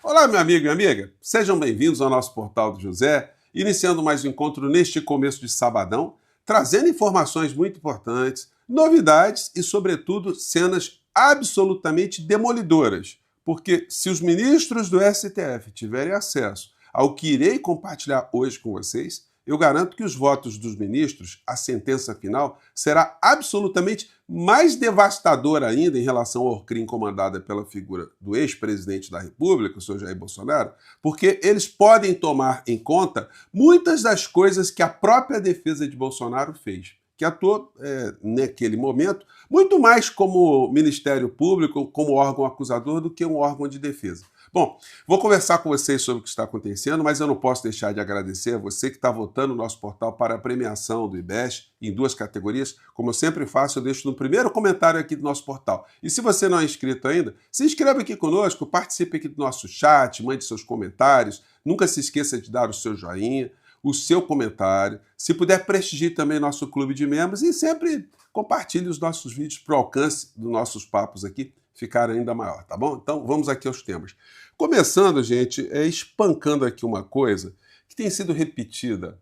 Olá, meu amigo e amiga, sejam bem-vindos ao nosso Portal do José, iniciando mais um encontro neste começo de sabadão, trazendo informações muito importantes, novidades e, sobretudo, cenas absolutamente demolidoras. Porque se os ministros do STF tiverem acesso ao que irei compartilhar hoje com vocês, eu garanto que os votos dos ministros, a sentença final, será absolutamente mais devastadora ainda em relação ao crime comandado pela figura do ex-presidente da República, o senhor Jair Bolsonaro, porque eles podem tomar em conta muitas das coisas que a própria defesa de Bolsonaro fez, que atuou naquele momento muito mais como Ministério Público, como órgão acusador, do que um órgão de defesa. Bom, vou conversar com vocês sobre o que está acontecendo, mas eu não posso deixar de agradecer a você que está votando no nosso portal para a premiação do IBEST em 2 categorias. Como eu sempre faço, eu deixo no primeiro comentário aqui do nosso portal. E se você não é inscrito ainda, se inscreva aqui conosco, participe aqui do nosso chat, mande seus comentários. Nunca se esqueça de dar o seu joinha, o seu comentário. Se puder, prestigie também nosso clube de membros e sempre compartilhe os nossos vídeos para o alcance dos nossos papos aqui ficar ainda maior, tá bom? Então vamos aqui aos temas. Começando, gente, espancando aqui uma coisa que tem sido repetida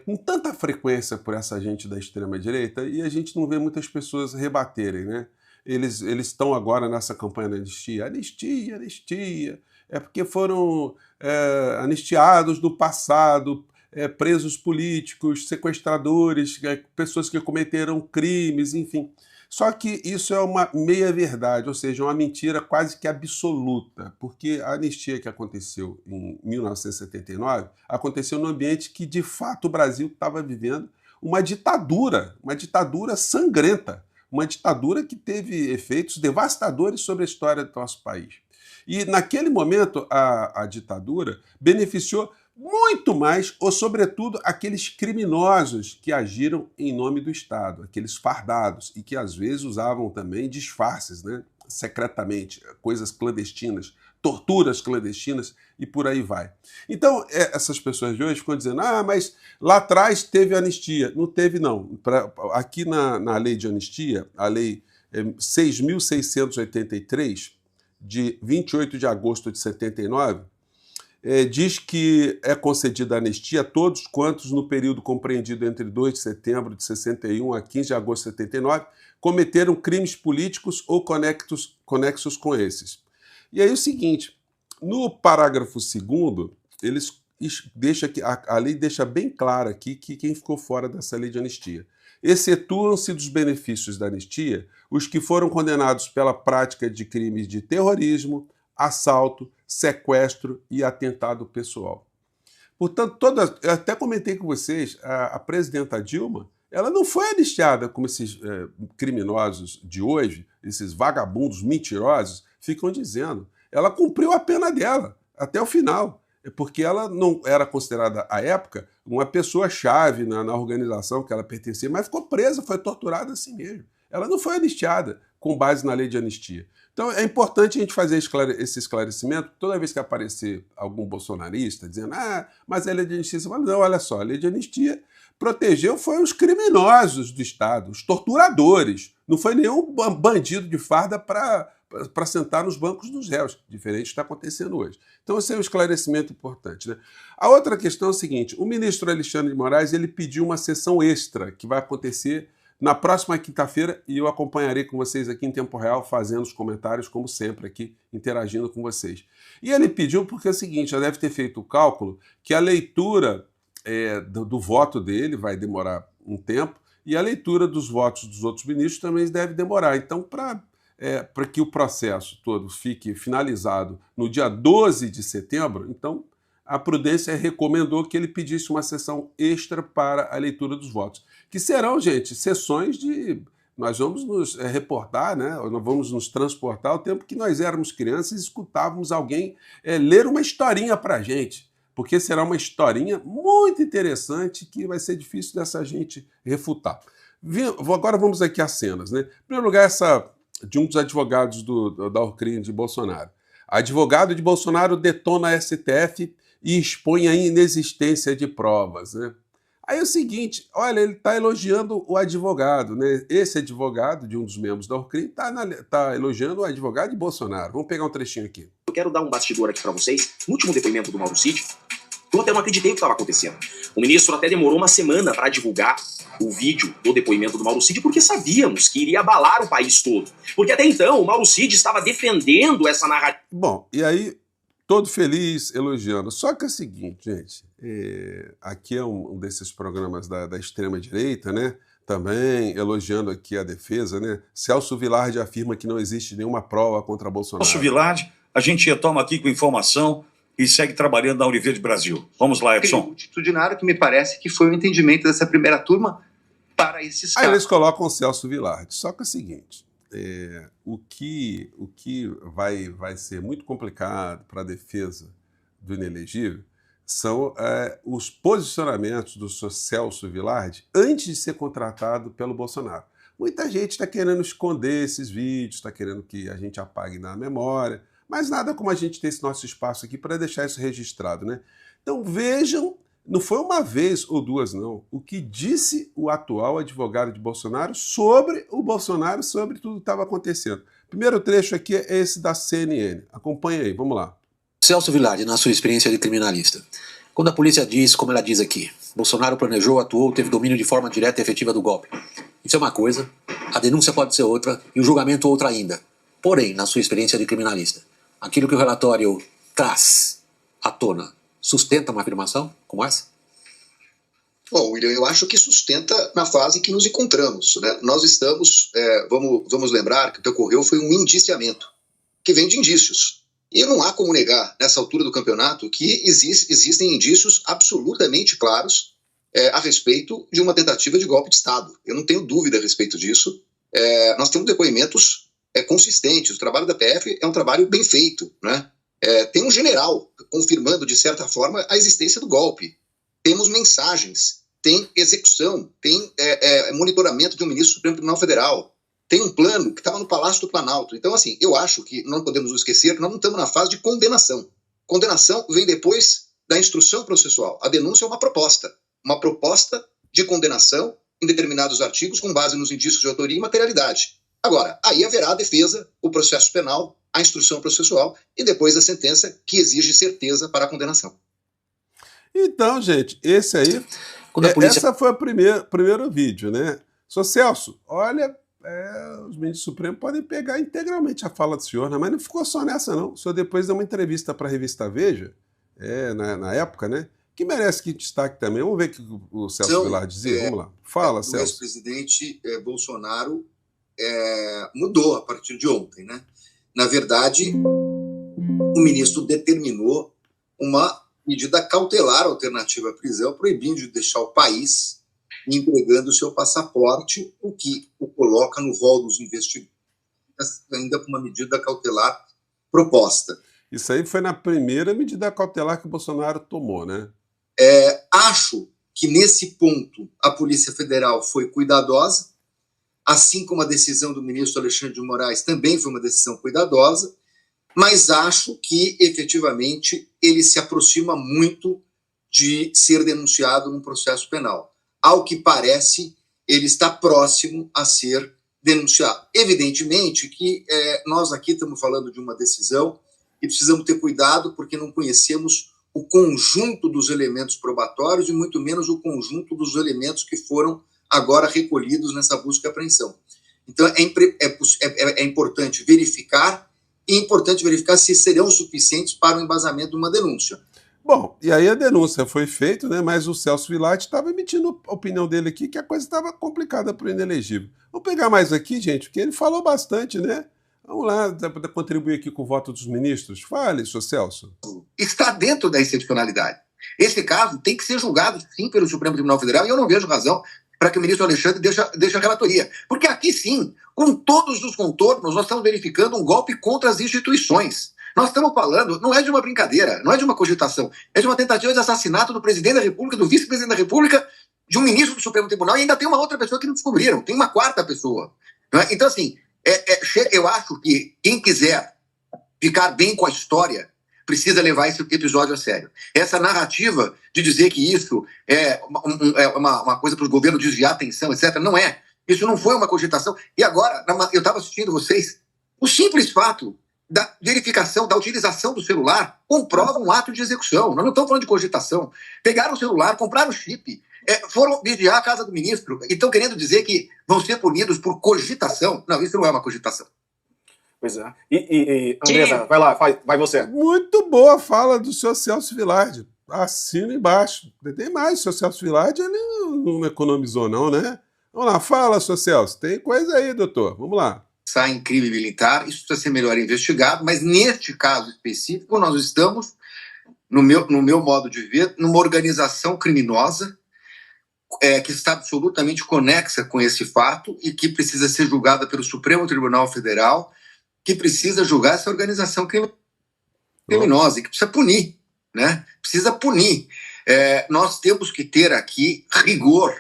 com tanta frequência por essa gente da extrema-direita e a gente não vê muitas pessoas rebaterem, né? Eles estão agora nessa campanha da anistia. Anistia, anistia. É porque foram anistiados no passado, presos políticos, sequestradores, pessoas que cometeram crimes, enfim. Só que isso é uma meia-verdade, ou seja, uma mentira quase que absoluta, porque a anistia que aconteceu em 1979 aconteceu num ambiente que, de fato, o Brasil estava vivendo uma ditadura sangrenta, uma ditadura que teve efeitos devastadores sobre a história do nosso país. E, naquele momento, a ditadura beneficiou muito mais, ou sobretudo, aqueles criminosos que agiram em nome do Estado, aqueles fardados, e que às vezes usavam também disfarces, né? Secretamente, coisas clandestinas, torturas clandestinas e por aí vai. Então, essas pessoas de hoje ficam dizendo, mas lá atrás teve anistia. Não teve, não. Aqui na lei de anistia, a lei 6.683, de 28 de agosto de 79, diz que é concedida anistia a todos quantos, no período compreendido entre 2 de setembro de 61 a 15 de agosto de 79, cometeram crimes políticos ou conexos com esses. E aí o seguinte, no parágrafo 2º, a lei deixa bem claro aqui que quem ficou fora dessa lei de anistia. Excetuam-se dos benefícios da anistia os que foram condenados pela prática de crimes de terrorismo, assalto, sequestro e atentado pessoal. Portanto, eu até comentei com vocês, a presidenta Dilma, ela não foi anistiada como esses criminosos de hoje, esses vagabundos mentirosos, ficam dizendo. Ela cumpriu a pena dela até o final, porque ela não era considerada, à época, uma pessoa-chave na organização que ela pertencia, mas ficou presa, foi torturada assim mesmo. Ela não foi anistiada com base na lei de anistia. Então é importante a gente fazer esse esclarecimento toda vez que aparecer algum bolsonarista dizendo mas a lei de anistia... Você fala, não, olha só, a lei de anistia protegeu foi os criminosos do Estado, os torturadores. Não foi nenhum bandido de farda para sentar nos bancos dos réus, diferente do que está acontecendo hoje. Então esse é um esclarecimento importante, né? A outra questão é o seguinte, o ministro Alexandre de Moraes ele pediu uma sessão extra que vai acontecer na próxima quinta-feira, e eu acompanharei com vocês aqui em tempo real, fazendo os comentários, como sempre, aqui, interagindo com vocês. E ele pediu porque é o seguinte, já deve ter feito o cálculo, que a leitura do voto dele vai demorar um tempo, e a leitura dos votos dos outros ministros também deve demorar. Então, para que o processo todo fique finalizado no dia 12 de setembro, então a prudência recomendou que ele pedisse uma sessão extra para a leitura dos votos. Que serão, gente, sessões de... Nós vamos nos reportar, né? Nós vamos nos transportar ao tempo que nós éramos crianças e escutávamos alguém ler uma historinha para a gente. Porque será uma historinha muito interessante que vai ser difícil dessa gente refutar. Agora vamos aqui às cenas, né? Em primeiro lugar, essa de um dos advogados da Orcrim de Bolsonaro. Advogado de Bolsonaro detona a STF e expõe a inexistência de provas, né? Aí é o seguinte, olha, ele está elogiando o advogado, né? Esse advogado de um dos membros da Orcrim está elogiando o advogado de Bolsonaro. Vamos pegar um trechinho aqui. Eu quero dar um bastidor aqui para vocês. No último depoimento do Mauro Cid, eu até não acreditei o que estava acontecendo. O ministro até demorou uma semana para divulgar o vídeo do depoimento do Mauro Cid, porque sabíamos que iria abalar o país todo. Porque até então o Mauro Cid estava defendendo essa narrativa. Bom, e aí, todo feliz, elogiando. Só que é o seguinte, gente, aqui é um desses programas da extrema-direita, né? Também elogiando aqui a defesa, né? Celso Vilardi afirma que não existe nenhuma prova contra Bolsonaro. Celso Vilardi, a gente retoma aqui com informação e segue trabalhando na Univerde Brasil. Vamos lá, Edson. Multitudinário, que me parece que foi o entendimento dessa primeira turma para esses casos. Aí eles colocam o Celso Vilardi. Só que é o seguinte, o que vai ser muito complicado para a defesa do inelegível são os posicionamentos do Sr. Celso Vilardi antes de ser contratado pelo Bolsonaro. Muita gente está querendo esconder esses vídeos, está querendo que a gente apague na memória, mas nada como a gente ter esse nosso espaço aqui para deixar isso registrado, né? Então vejam, não foi uma vez ou duas, não, o que disse o atual advogado de Bolsonaro sobre o Bolsonaro, sobre tudo que estava acontecendo. Primeiro trecho aqui é esse da CNN. Acompanha aí, vamos lá. Celso Vilardi, na sua experiência de criminalista, quando a polícia diz, como ela diz aqui, Bolsonaro planejou, atuou, teve domínio de forma direta e efetiva do golpe. Isso é uma coisa, a denúncia pode ser outra e o julgamento outra ainda. Porém, na sua experiência de criminalista, aquilo que o relatório traz à tona sustenta uma afirmação como essa? Bom, William, eu acho que sustenta na fase em que nos encontramos, né? Nós estamos, vamos lembrar que o que ocorreu foi um indiciamento, que vem de indícios. E não há como negar, nessa altura do campeonato, que existem indícios absolutamente claros a respeito de uma tentativa de golpe de Estado. Eu não tenho dúvida a respeito disso. Nós temos depoimentos consistentes. O trabalho da PF é um trabalho bem feito, né? Tem um general confirmando, de certa forma, a existência do golpe. Temos mensagens, tem execução, tem monitoramento de um ministro do Supremo Tribunal Federal. Tem um plano que estava no Palácio do Planalto. Então, assim, eu acho que não podemos nos esquecer que nós não estamos na fase de condenação. Condenação vem depois da instrução processual. A denúncia é uma proposta de condenação em determinados artigos com base nos indícios de autoria e materialidade. Agora, aí haverá a defesa, o processo penal, a instrução processual e depois a sentença que exige certeza para a condenação. Então, gente, esse aí, essa foi o primeiro vídeo, né? Sr. Celso, olha, os ministros supremos podem pegar integralmente a fala do senhor, né? Mas não ficou só nessa, não. O senhor depois deu uma entrevista para a revista Veja, na época, né? Que merece que destaque também. Vamos ver o que o Celso Vilardi dizia. Vamos lá. Fala, Celso. O ex-presidente Bolsonaro mudou a partir de ontem, né? Na verdade, o ministro determinou uma medida cautelar alternativa à prisão, proibindo de deixar o país e entregando o seu passaporte, o que o coloca no rol dos investigados, ainda com uma medida cautelar proposta. Isso aí foi na primeira medida cautelar que o Bolsonaro tomou, né? Acho que nesse ponto a Polícia Federal foi cuidadosa, assim como a decisão do ministro Alexandre de Moraes também foi uma decisão cuidadosa, mas acho que, efetivamente, ele se aproxima muito de ser denunciado num processo penal. Ao que parece, ele está próximo a ser denunciado. Evidentemente que nós aqui estamos falando de uma decisão e precisamos ter cuidado porque não conhecemos o conjunto dos elementos probatórios e muito menos o conjunto dos elementos que foram agora recolhidos nessa busca e apreensão. Então, é importante verificar e é importante verificar se serão suficientes para o embasamento de uma denúncia. Bom, e aí a denúncia foi feita, né? Mas o Celso Vilardi estava emitindo a opinião dele aqui que a coisa estava complicada para o inelegível. Vamos pegar mais aqui, gente, porque ele falou bastante, né? Vamos lá, para contribuir aqui com o voto dos ministros. Fale, senhor Celso. Está dentro da excepcionalidade. Esse caso tem que ser julgado, sim, pelo Supremo Tribunal Federal, e eu não vejo razão para que o ministro Alexandre deixe a relatoria. Porque aqui, sim, com todos os contornos, nós estamos verificando um golpe contra as instituições. Nós estamos falando, não é de uma brincadeira, não é de uma cogitação, é de uma tentativa de assassinato do presidente da República, do vice-presidente da República, de um ministro do Supremo Tribunal, e ainda tem uma outra pessoa que não descobriram, tem uma quarta pessoa. Não é? Então, assim, eu acho que quem quiser ficar bem com a história precisa levar esse episódio a sério. Essa narrativa de dizer que isso é uma coisa para o governo desviar a atenção, etc., não é. Isso não foi uma cogitação. E agora, eu estava assistindo vocês, o simples fato da verificação, da utilização do celular, comprova um ato de execução. Nós não estamos falando de cogitação. Pegaram o celular, compraram o chip, foram vigiar a casa do ministro e estão querendo dizer que vão ser punidos por cogitação. Não, isso não é uma cogitação. Pois é. Andresa, vai lá, vai você. Muito boa a fala do senhor Celso Vilardi. Assina embaixo. Tem mais, o senhor Celso Vilardi ele não economizou não, né? Vamos lá, fala, senhor Celso. Tem coisa aí, doutor. Vamos lá. Sai em crime militar, isso precisa ser melhor investigado, mas neste caso específico nós estamos, no meu modo de ver, numa organização criminosa que está absolutamente conexa com esse fato e que precisa ser julgada pelo Supremo Tribunal Federal, que precisa julgar essa organização criminosa e que precisa punir, né? Precisa punir. Nós temos que ter aqui rigor,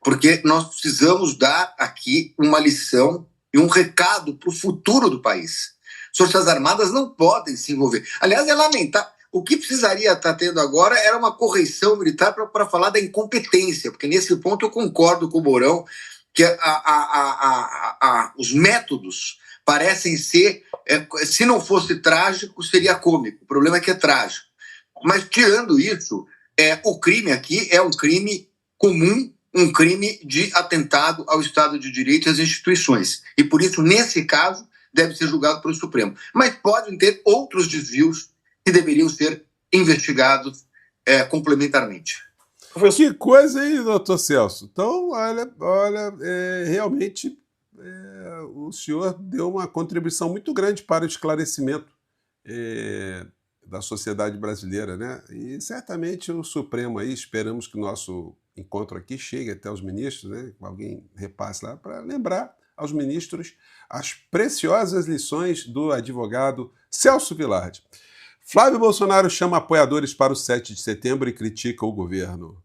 porque nós precisamos dar aqui uma lição e um recado para o futuro do país. As Forças Armadas não podem se envolver. Aliás, é lamentável. O que precisaria estar tendo agora era uma correção militar para falar da incompetência, porque nesse ponto eu concordo com o Mourão que os métodos parecem ser, se não fosse trágico, seria cômico. O problema é que é trágico. Mas, tirando isso, o crime aqui é um crime comum, um crime de atentado ao Estado de Direito e às instituições. E, por isso, nesse caso, deve ser julgado pelo Supremo. Mas podem ter outros desvios que deveriam ser investigados complementarmente. Que coisa aí, doutor Celso. Então, olha realmente o senhor deu uma contribuição muito grande para o esclarecimento da sociedade brasileira, né? E certamente o Supremo aí, esperamos que o nosso encontro aqui chegue até os ministros, né? Alguém repasse lá para lembrar aos ministros as preciosas lições do advogado Celso Vilardi. Flávio Bolsonaro chama apoiadores para o 7 de setembro e critica o governo.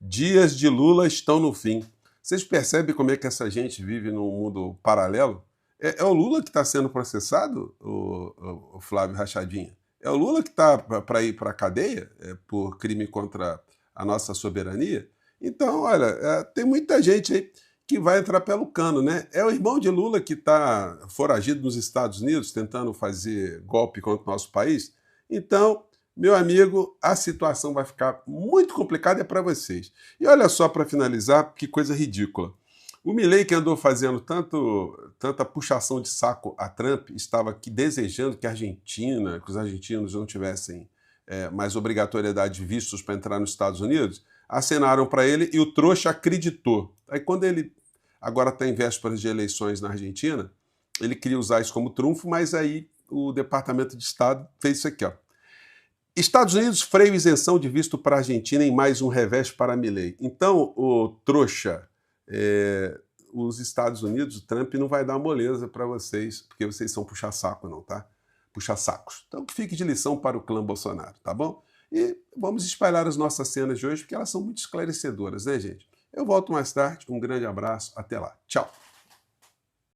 Dias de Lula estão no fim. Vocês percebem como é que essa gente vive num mundo paralelo? É o Lula que está sendo processado, o Flávio Rachadinha? É o Lula que está para ir para a cadeia por crime contra a nossa soberania? Então, olha, tem muita gente aí que vai entrar pelo cano, né? É o irmão de Lula que está foragido nos Estados Unidos, tentando fazer golpe contra o nosso país. Então, meu amigo, a situação vai ficar muito complicada para vocês. E olha só, para finalizar, que coisa ridícula. O Milei, que andou fazendo tanta puxação de saco a Trump, estava aqui desejando que os argentinos não tivessem mais obrigatoriedade de vistos para entrar nos Estados Unidos, acenaram para ele e o trouxa acreditou. Aí quando ele agora está em vésperas de eleições na Argentina, ele queria usar isso como trunfo, mas aí o Departamento de Estado fez isso aqui, ó. Estados Unidos freia isenção de visto para a Argentina em mais um revés para Milei. Então, o trouxa, os Estados Unidos, o Trump não vai dar moleza para vocês, porque vocês são puxa-saco não, tá? Puxa-sacos. Então, que fique de lição para o clã Bolsonaro, tá bom? E vamos espalhar as nossas cenas de hoje, porque elas são muito esclarecedoras, né, gente? Eu volto mais tarde. Um grande abraço. Até lá. Tchau.